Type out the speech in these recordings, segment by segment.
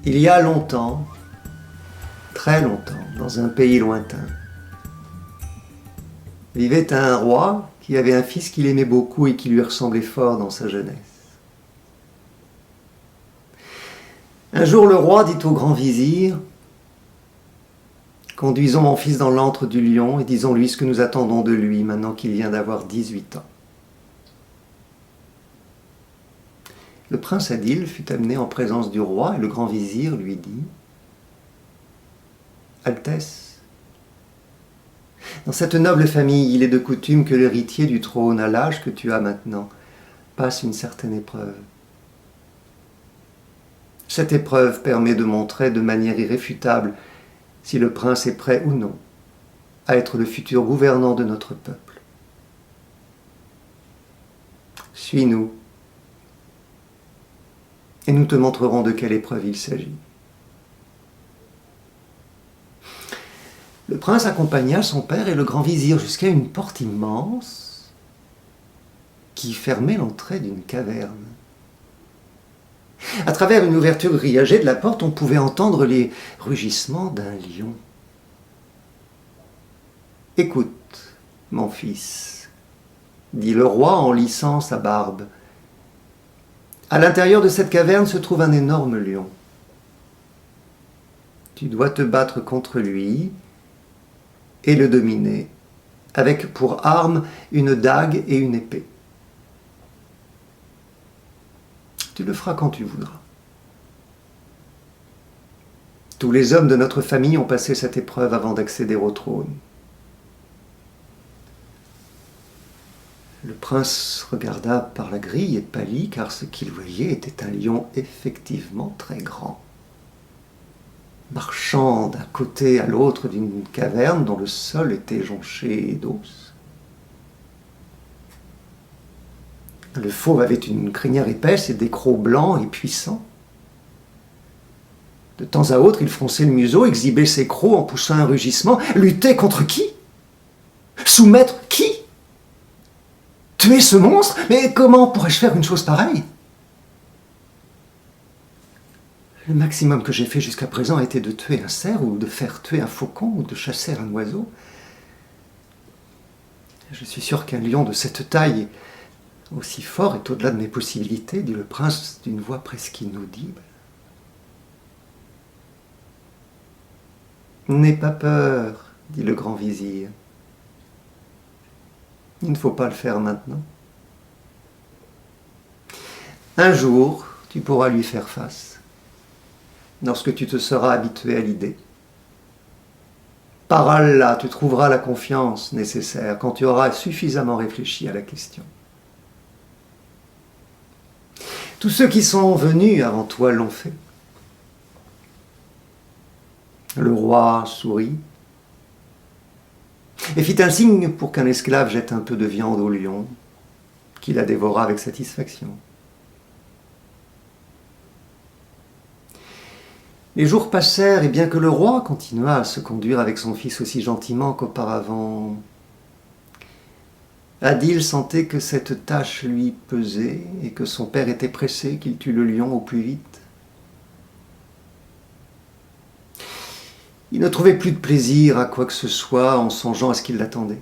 Il y a longtemps, très longtemps, dans un pays lointain, vivait un roi qui avait un fils qu'il aimait beaucoup et qui lui ressemblait fort dans sa jeunesse. Un jour, le roi dit au grand vizir: « Conduisons mon fils dans l'antre du lion et disons-lui ce que nous attendons de lui maintenant qu'il vient d'avoir 18 ans. » Le prince Adil fut amené en présence du roi et le grand vizir lui dit: « Altesse, dans cette noble famille, il est de coutume que l'héritier du trône, à l'âge que tu as maintenant, passe une certaine épreuve. Cette épreuve permet de montrer de manière irréfutable si le prince est prêt ou non à être le futur gouvernant de notre peuple. Suis-nous, et nous te montrerons de quelle épreuve il s'agit. » Le prince accompagna son père et le grand vizir jusqu'à une porte immense qui fermait l'entrée d'une caverne. À travers une ouverture grillagée de la porte, on pouvait entendre les rugissements d'un lion. « Écoute, mon fils, » dit le roi en lissant sa barbe. « À l'intérieur de cette caverne se trouve un énorme lion. Tu dois te battre contre lui et le dominer, avec pour arme une dague et une épée. Tu le feras quand tu voudras. Tous les hommes de notre famille ont passé cette épreuve avant d'accéder au trône. » Le prince regarda par la grille et pâlit, car ce qu'il voyait était un lion effectivement très grand, marchant d'un côté à l'autre d'une caverne dont le sol était jonché d'os. Le fauve avait une crinière épaisse et des crocs blancs et puissants. De temps à autre, il fronçait le museau, exhibait ses crocs en poussant un rugissement. Lutter contre qui? Soumettre qui? Tuer ce monstre? Mais comment pourrais-je faire une chose pareille? Le maximum que j'ai fait jusqu'à présent a été de tuer un cerf ou de faire tuer un faucon ou de chasser un oiseau. Je suis sûr qu'un lion de cette taille aussi fort est au-delà de mes possibilités, dit le prince d'une voix presque inaudible. N'aie pas peur, dit le grand vizir. Il ne faut pas le faire maintenant. Un jour, tu pourras lui faire face, lorsque tu te seras habitué à l'idée. Par Allah, tu trouveras la confiance nécessaire quand tu auras suffisamment réfléchi à la question. Tous ceux qui sont venus avant toi l'ont fait. Le roi sourit et fit un signe pour qu'un esclave jette un peu de viande au lion, qui la dévora avec satisfaction. Les jours passèrent, et bien que le roi continua à se conduire avec son fils aussi gentiment qu'auparavant, Adil sentait que cette tâche lui pesait et que son père était pressé qu'il tue le lion au plus vite. Il ne trouvait plus de plaisir à quoi que ce soit en songeant à ce qui l'attendait.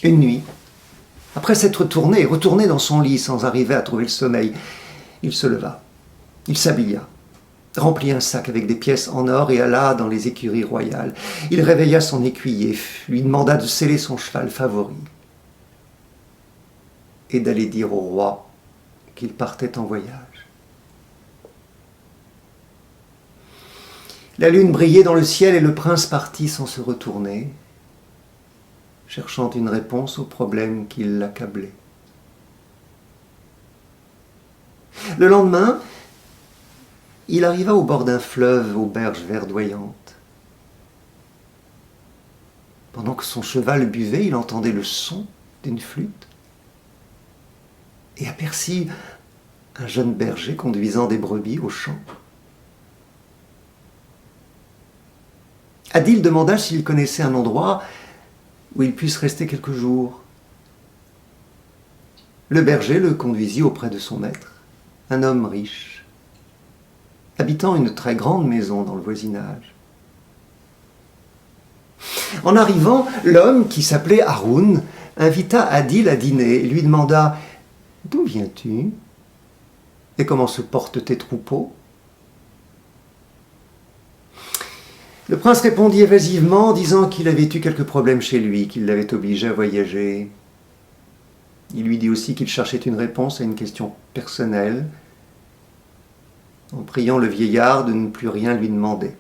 Une nuit, après s'être retourné dans son lit sans arriver à trouver le sommeil, il se leva, il s'habilla, remplit un sac avec des pièces en or et alla dans les écuries royales. Il réveilla son écuyer, lui demanda de seller son cheval favori et d'aller dire au roi qu'il partait en voyage. La lune brillait dans le ciel et le prince partit sans se retourner, cherchant une réponse au problème qui l'accablait. Le lendemain, il arriva au bord d'un fleuve aux berges verdoyantes. Pendant que son cheval buvait, il entendait le son d'une flûte et aperçut un jeune berger conduisant des brebis au champ. Adil demanda s'il connaissait un endroit où il puisse rester quelques jours. Le berger le conduisit auprès de son maître, un homme riche. habitant une très grande maison dans le voisinage. En arrivant, l'homme, qui s'appelait Haroun, invita Adil à dîner et lui demanda « D'où viens-tu ? Et comment se portent tes troupeaux ?» Le prince répondit évasivement, disant qu'il avait eu quelques problèmes chez lui, qu'il l'avait obligé à voyager. Il lui dit aussi qu'il cherchait une réponse à une question personnelle, en priant le vieillard de ne plus rien lui demander.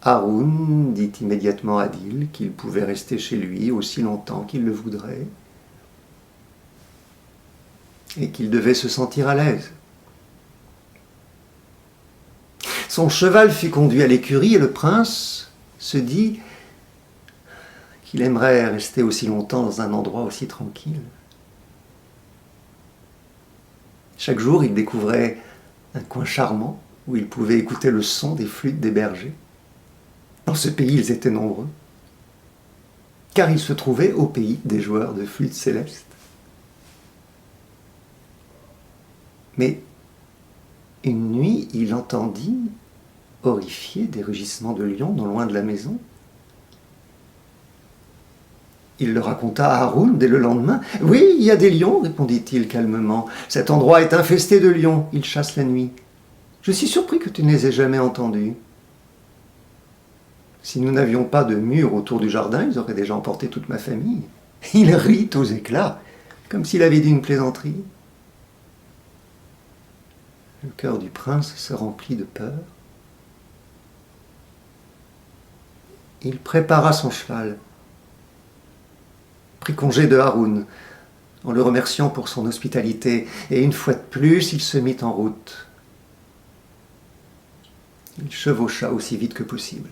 Haroun dit immédiatement à Adil qu'il pouvait rester chez lui aussi longtemps qu'il le voudrait et qu'il devait se sentir à l'aise. Son cheval fut conduit à l'écurie et le prince se dit qu'il aimerait rester aussi longtemps dans un endroit aussi tranquille. Chaque jour, il découvrait un coin charmant où il pouvait écouter le son des flûtes des bergers. Dans ce pays, ils étaient nombreux, car il se trouvait au pays des joueurs de flûtes célestes. Mais une nuit, il entendit, horrifié, des rugissements de lions non loin de la maison. Il le raconta à Haroun dès le lendemain. « Oui, il y a des lions, répondit-il calmement. Cet endroit est infesté de lions, ils chassent la nuit. Je suis surpris que tu ne les aies jamais entendus. Si nous n'avions pas de mur autour du jardin, ils auraient déjà emporté toute ma famille. » Il rit aux éclats, comme s'il avait dit une plaisanterie. Le cœur du prince se remplit de peur. Il prépara son cheval, prit congé de Haroun, en le remerciant pour son hospitalité, et une fois de plus, il se mit en route. Il chevaucha aussi vite que possible.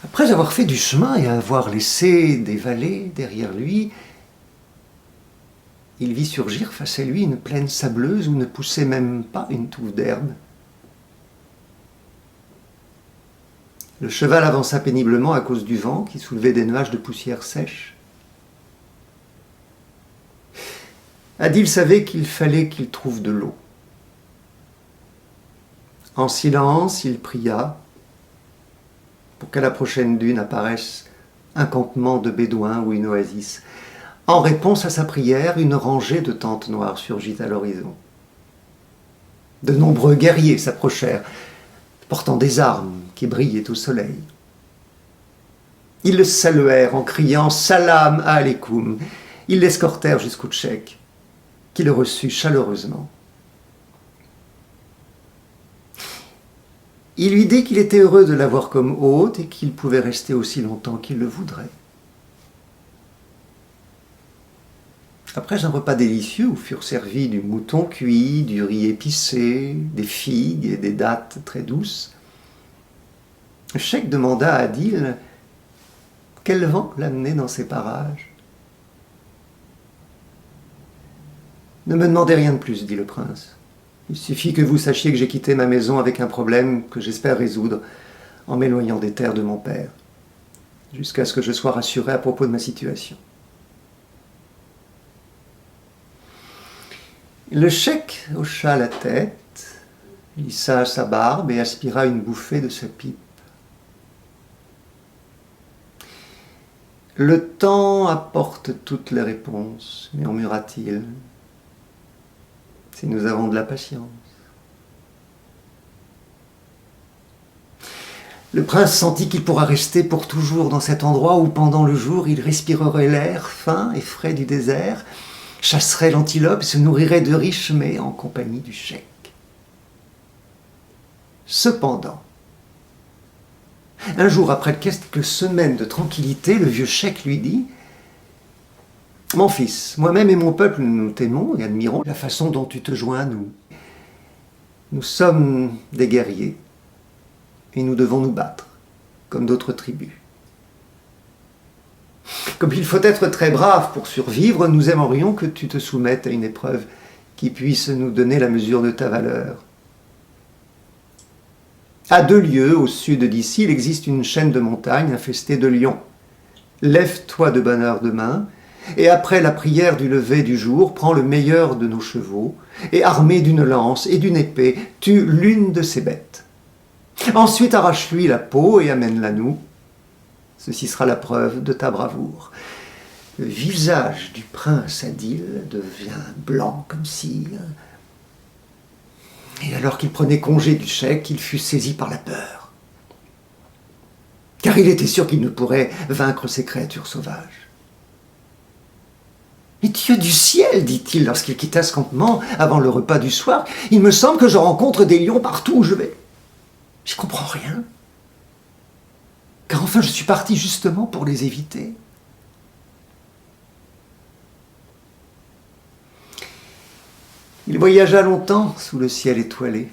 Après avoir fait du chemin et avoir laissé des vallées derrière lui, il vit surgir face à lui une plaine sableuse où ne poussait même pas une touffe d'herbe. Le cheval avança péniblement à cause du vent qui soulevait des nuages de poussière sèche. Adil savait qu'il fallait qu'il trouve de l'eau. En silence, il pria pour qu'à la prochaine dune apparaisse un campement de bédouins ou une oasis. En réponse à sa prière, une rangée de tentes noires surgit à l'horizon. De nombreux guerriers s'approchèrent, portant des armes qui brillaient au soleil. Ils le saluèrent en criant « Salam aleikum ». Ils l'escortèrent jusqu'au tchèque, qui le reçut chaleureusement. Il lui dit qu'il était heureux de l'avoir comme hôte et qu'il pouvait rester aussi longtemps qu'il le voudrait. Après un repas délicieux où furent servis du mouton cuit, du riz épicé, des figues et des dattes très douces, le cheikh demanda à Adil quel vent l'amenait dans ces parages. « Ne me demandez rien de plus, dit le prince. Il suffit que vous sachiez que j'ai quitté ma maison avec un problème que j'espère résoudre en m'éloignant des terres de mon père, jusqu'à ce que je sois rassuré à propos de ma situation. » Le cheikh hocha la tête, lissa sa barbe et aspira une bouffée de sa pipe. « Le temps apporte toutes les réponses, murmura-t-il, si nous avons de la patience. » Le prince sentit qu'il pourra rester pour toujours dans cet endroit où, pendant le jour, il respirerait l'air fin et frais du désert, chasserait l'antilope et se nourrirait de riches mets en compagnie du cheikh. Cependant, un jour après quelques semaines de tranquillité, le vieux cheikh lui dit « Mon fils, moi-même et mon peuple, nous t'aimons et admirons la façon dont tu te joins à nous. Nous sommes des guerriers et nous devons nous battre, comme d'autres tribus. Comme il faut être très brave pour survivre, nous aimerions que tu te soumettes à une épreuve qui puisse nous donner la mesure de ta valeur. À 2 lieues au sud d'ici, il existe une chaîne de montagnes infestée de lions. Lève-toi de bonne heure demain et après la prière du lever du jour, prend le meilleur de nos chevaux, et armé d'une lance et d'une épée, tue l'une de ses bêtes. Ensuite arrache-lui la peau et amène-la nous. Ceci sera la preuve de ta bravoure. Le visage du prince Adil devient blanc comme cire. Et alors qu'il prenait congé du cheik, il fut saisi par la peur. Car il était sûr qu'il ne pourrait vaincre ces créatures sauvages. « Mais Dieu du ciel, dit-il lorsqu'il quitta ce campement avant le repas du soir, il me semble que je rencontre des lions partout où je vais. Je comprends rien. Car enfin je suis parti justement pour les éviter. » Il voyagea longtemps sous le ciel étoilé.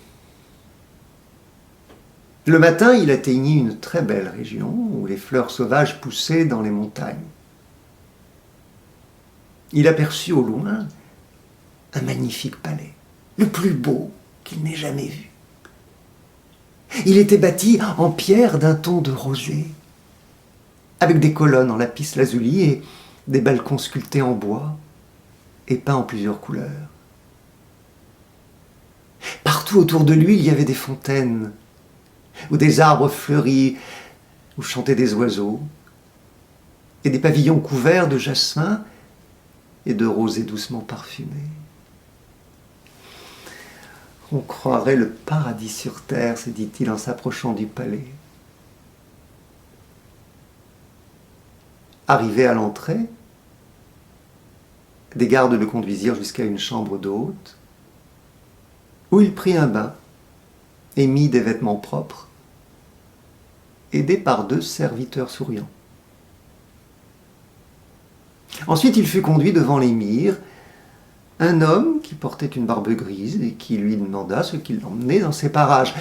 Le matin, il atteignit une très belle région où les fleurs sauvages poussaient dans les montagnes. Il aperçut au loin un magnifique palais, le plus beau qu'il n'ait jamais vu. Il était bâti en pierre d'un ton de rosée, avec des colonnes en lapis-lazuli et des balcons sculptés en bois et peints en plusieurs couleurs. Partout autour de lui, il y avait des fontaines, où des arbres fleuris, où chantaient des oiseaux, et des pavillons couverts de jasmin et de rosée doucement parfumée. On croirait le paradis sur terre, se dit-il en s'approchant du palais. Arrivé à l'entrée, des gardes le conduisirent jusqu'à une chambre d'hôte, où il prit un bain et mit des vêtements propres, aidé par 2 serviteurs souriants. Ensuite, il fut conduit devant l'émir, un homme qui portait une barbe grise et qui lui demanda ce qui l'emmenait dans ces parages.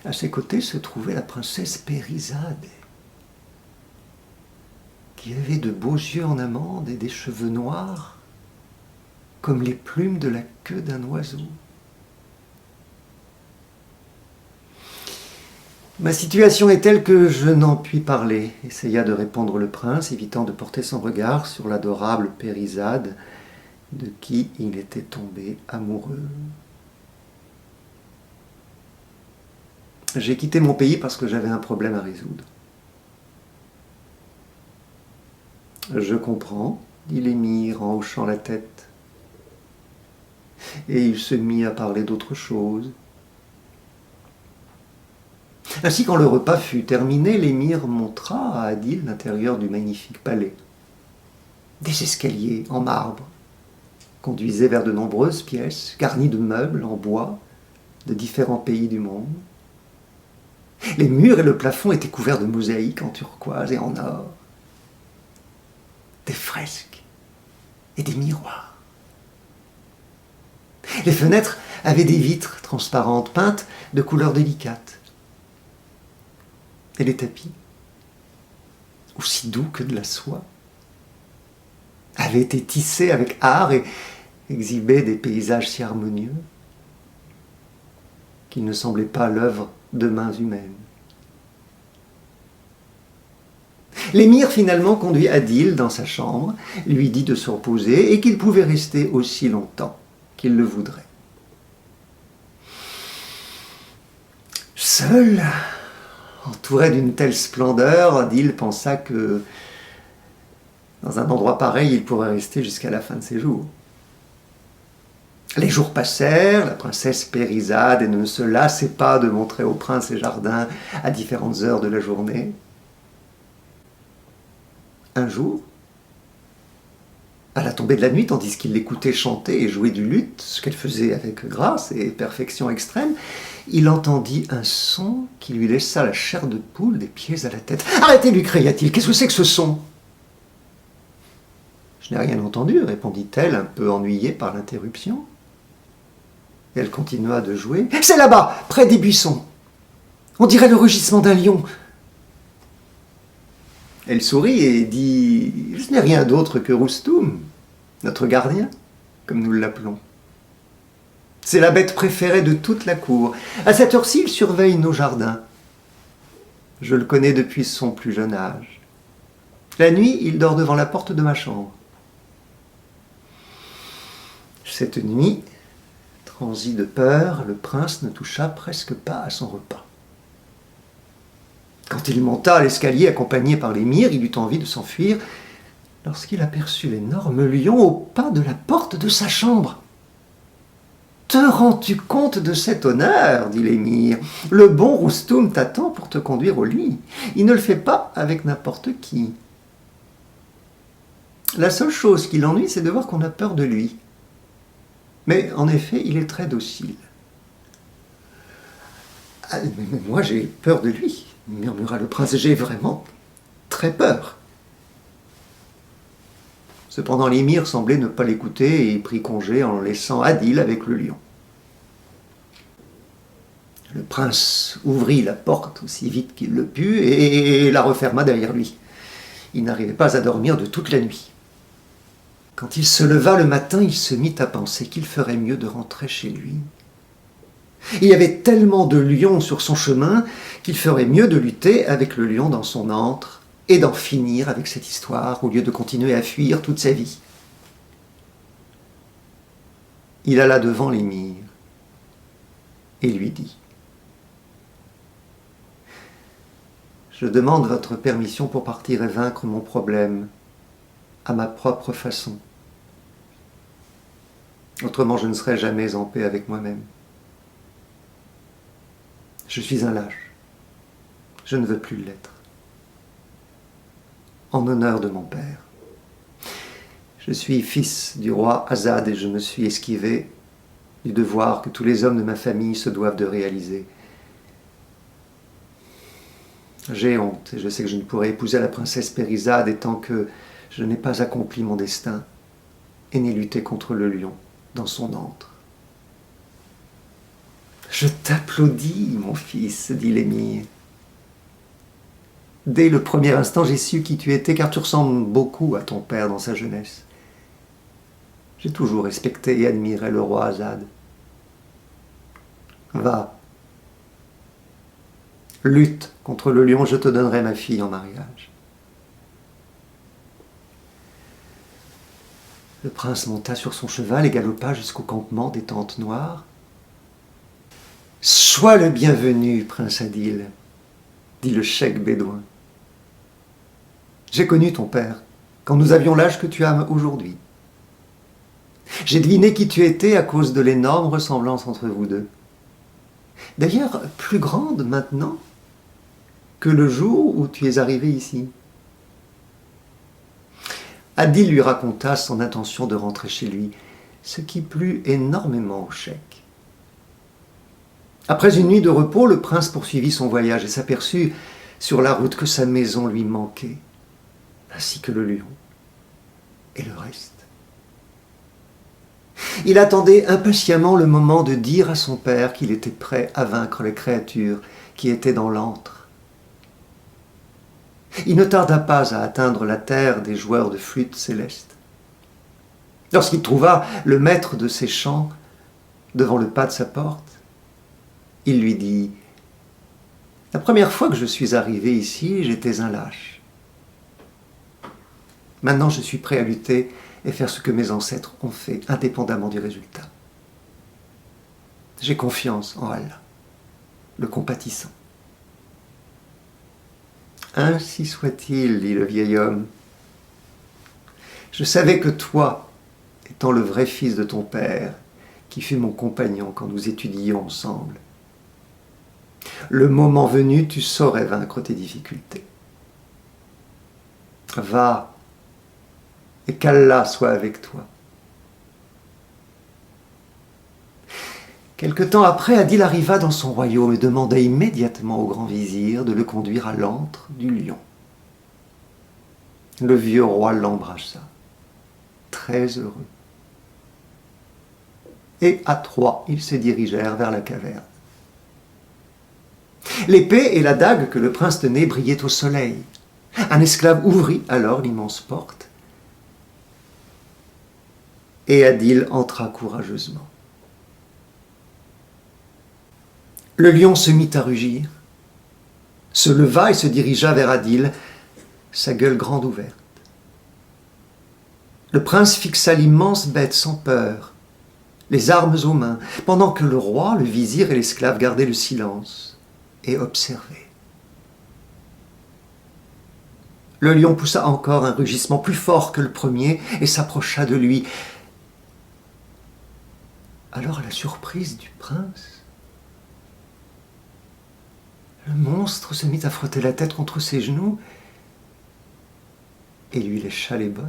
À ses côtés se trouvait la princesse Périzade, qui avait de beaux yeux en amande et des cheveux noirs, comme les plumes de la queue d'un oiseau. Ma situation est telle que je n'en puis parler, essaya de répondre le prince, évitant de porter son regard sur l'adorable Périzade, de qui il était tombé amoureux. J'ai quitté mon pays parce que j'avais un problème à résoudre. Je comprends, dit l'émir en hochant la tête. Et il se mit à parler d'autre chose. Ainsi, quand le repas fut terminé, l'émir montra à Adil l'intérieur du magnifique palais. Des escaliers en marbre conduisaient vers de nombreuses pièces garnies de meubles en bois de différents pays du monde. Les murs et le plafond étaient couverts de mosaïques en turquoise et en or, des fresques et des miroirs. Les fenêtres avaient des vitres transparentes peintes de couleurs délicates. Et les tapis, aussi doux que de la soie, avaient été tissés avec art et exhibaient des paysages si harmonieux qu'ils ne semblaient pas l'œuvre de mains humaines. L'émir finalement conduit Adil dans sa chambre, lui dit de se reposer et qu'il pouvait rester aussi longtemps qu'il le voudrait. Seul, entouré d'une telle splendeur, Adil pensa que dans un endroit pareil, il pourrait rester jusqu'à la fin de ses jours. Les jours passèrent, la princesse Périzade ne se lassait pas de montrer au prince ses jardins à différentes heures de la journée. Un jour, à la tombée de la nuit, tandis qu'il l'écoutait chanter et jouer du luth, ce qu'elle faisait avec grâce et perfection extrême, il entendit un son qui lui laissa la chair de poule des pieds à la tête. « Arrêtez !» lui cria-t-il. « Qu'est-ce que c'est que ce son ?»« Je n'ai rien entendu, » répondit-elle, un peu ennuyée par l'interruption. Et elle continua de jouer. « C'est là-bas, près des buissons. On dirait le rugissement d'un lion. » Elle sourit et dit « Ce n'est rien d'autre que Roustum, notre gardien, comme nous l'appelons. C'est la bête préférée de toute la cour. À cette heure-ci, il surveille nos jardins. Je le connais depuis son plus jeune âge. La nuit, il dort devant la porte de ma chambre. Cette nuit, transi de peur, le prince ne toucha presque pas à son repas. Quand il monta à l'escalier accompagné par l'émir, il eut envie de s'enfuir lorsqu'il aperçut l'énorme lion au pas de la porte de sa chambre. « Te rends-tu compte de cet honneur ?» dit l'émir. « Le bon Roustum t'attend pour te conduire au lit. Il ne le fait pas avec n'importe qui. La seule chose qui l'ennuie, c'est de voir qu'on a peur de lui. Mais en effet, il est très docile. »« Ah, mais moi, j'ai peur de lui, » murmura le prince. « J'ai vraiment très peur. » Cependant, l'émir semblait ne pas l'écouter et prit congé en laissant Adil avec le lion. Le prince ouvrit la porte aussi vite qu'il le put et la referma derrière lui. Il n'arrivait pas à dormir de toute la nuit. Quand il se leva le matin, il se mit à penser qu'il ferait mieux de rentrer chez lui. Il y avait tellement de lions sur son chemin qu'il ferait mieux de lutter avec le lion dans son antre et d'en finir avec cette histoire au lieu de continuer à fuir toute sa vie. Il alla devant l'émir et lui dit : « Je demande votre permission pour partir et vaincre mon problème à ma propre façon. Autrement, je ne serai jamais en paix avec moi-même. Je suis un lâche. Je ne veux plus l'être. En honneur de mon père. Je suis fils du roi Azad et je me suis esquivé du devoir que tous les hommes de ma famille se doivent de réaliser. J'ai honte et je sais que je ne pourrai épouser la princesse Périzade tant que je n'ai pas accompli mon destin et n'ai lutté contre le lion dans son antre. »« Je t'applaudis, mon fils, dit l'émir. Dès le premier instant, j'ai su qui tu étais, car tu ressembles beaucoup à ton père dans sa jeunesse. J'ai toujours respecté et admiré le roi Azad. Va, lutte contre le lion, je te donnerai ma fille en mariage. » Le prince monta sur son cheval et galopa jusqu'au campement des tentes noires. « Sois le bienvenu, prince Adil, dit le cheikh bédouin. J'ai connu ton père quand nous avions l'âge que tu as aujourd'hui. J'ai deviné qui tu étais à cause de l'énorme ressemblance entre vous deux. D'ailleurs, plus grande maintenant que le jour où tu es arrivé ici. » Adil lui raconta son intention de rentrer chez lui, ce qui plut énormément au cheikh. Après une nuit de repos, le prince poursuivit son voyage et s'aperçut sur la route que sa maison lui manquait, ainsi que le lion et le reste. Il attendait impatiemment le moment de dire à son père qu'il était prêt à vaincre les créatures qui étaient dans l'antre. Il ne tarda pas à atteindre la terre des joueurs de flûte céleste. Lorsqu'il trouva le maître de ses chants devant le pas de sa porte, il lui dit : « La première fois que je suis arrivé ici, j'étais un lâche. Maintenant, je suis prêt à lutter et faire ce que mes ancêtres ont fait, indépendamment du résultat. J'ai confiance en Allah, le compatissant. » « Ainsi soit-il, dit le vieil homme. Je savais que toi, étant le vrai fils de ton père, qui fut mon compagnon quand nous étudions ensemble, le moment venu, tu saurais vaincre tes difficultés. Va, et qu'Allah soit avec toi. » Quelque temps après, Adil arriva dans son royaume et demanda immédiatement au grand vizir de le conduire à l'antre du lion. Le vieux roi l'embrassa, très heureux. Et à trois, ils se dirigèrent vers la caverne. L'épée et la dague que le prince tenait brillaient au soleil. Un esclave ouvrit alors l'immense porte et Adil entra courageusement. Le lion se mit à rugir, se leva et se dirigea vers Adil, sa gueule grande ouverte. Le prince fixa l'immense bête sans peur les armes aux mains, pendant que le roi, le vizir et l'esclave gardaient le silence et observaient. Le lion poussa encore un rugissement plus fort que le premier et s'approcha de lui. Alors, à la surprise du prince, le monstre se mit à frotter la tête contre ses genoux et lui lécha les bottes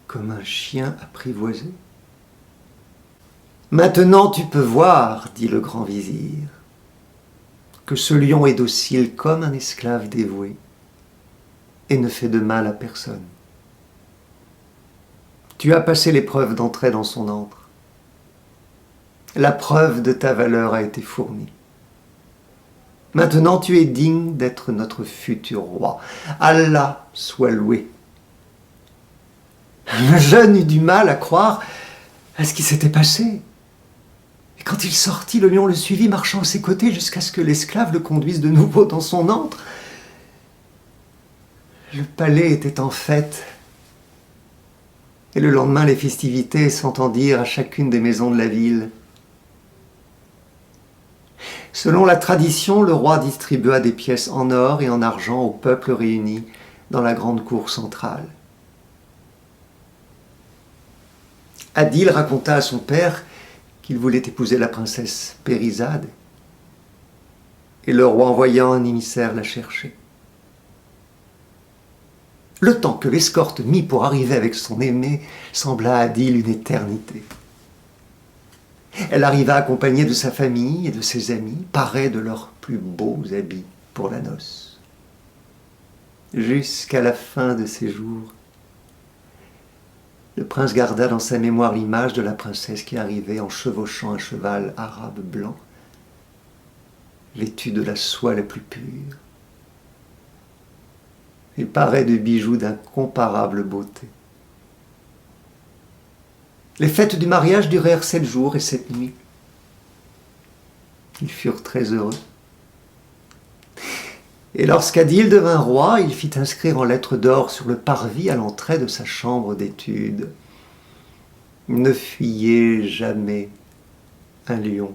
comme un chien apprivoisé. « Maintenant tu peux voir, dit le grand vizir, que ce lion est docile comme un esclave dévoué et ne fait de mal à personne. Tu as passé l'épreuve d'entrer dans son antre. La preuve de ta valeur a été fournie. Maintenant tu es digne d'être notre futur roi. Allah soit loué. » Le jeune eut du mal à croire à ce qui s'était passé. Et quand il sortit, le lion le suivit, marchant à ses côtés jusqu'à ce que l'esclave le conduise de nouveau dans son antre. Le palais était en fête. Et le lendemain, les festivités s'entendirent à chacune des maisons de la ville. Selon la tradition, le roi distribua des pièces en or et en argent au peuple réuni dans la grande cour centrale. Adil raconta à son père qu'il voulait épouser la princesse Périzade, et le roi envoya un émissaire la chercher. Le temps que l'escorte mit pour arriver avec son aimé sembla à Adil une éternité. Elle arriva accompagnée de sa famille et de ses amis, parée de leurs plus beaux habits pour la noce. Jusqu'à la fin de ses jours, le prince garda dans sa mémoire l'image de la princesse qui arrivait en chevauchant un cheval arabe blanc, vêtu de la soie la plus pure, et paré de bijoux d'incomparable beauté. Les fêtes du mariage durèrent 7 jours et 7 nuits. Ils furent très heureux. Et lorsqu'Adil devint roi, il fit inscrire en lettres d'or sur le parvis à l'entrée de sa chambre d'études: « Ne fuyez jamais un lion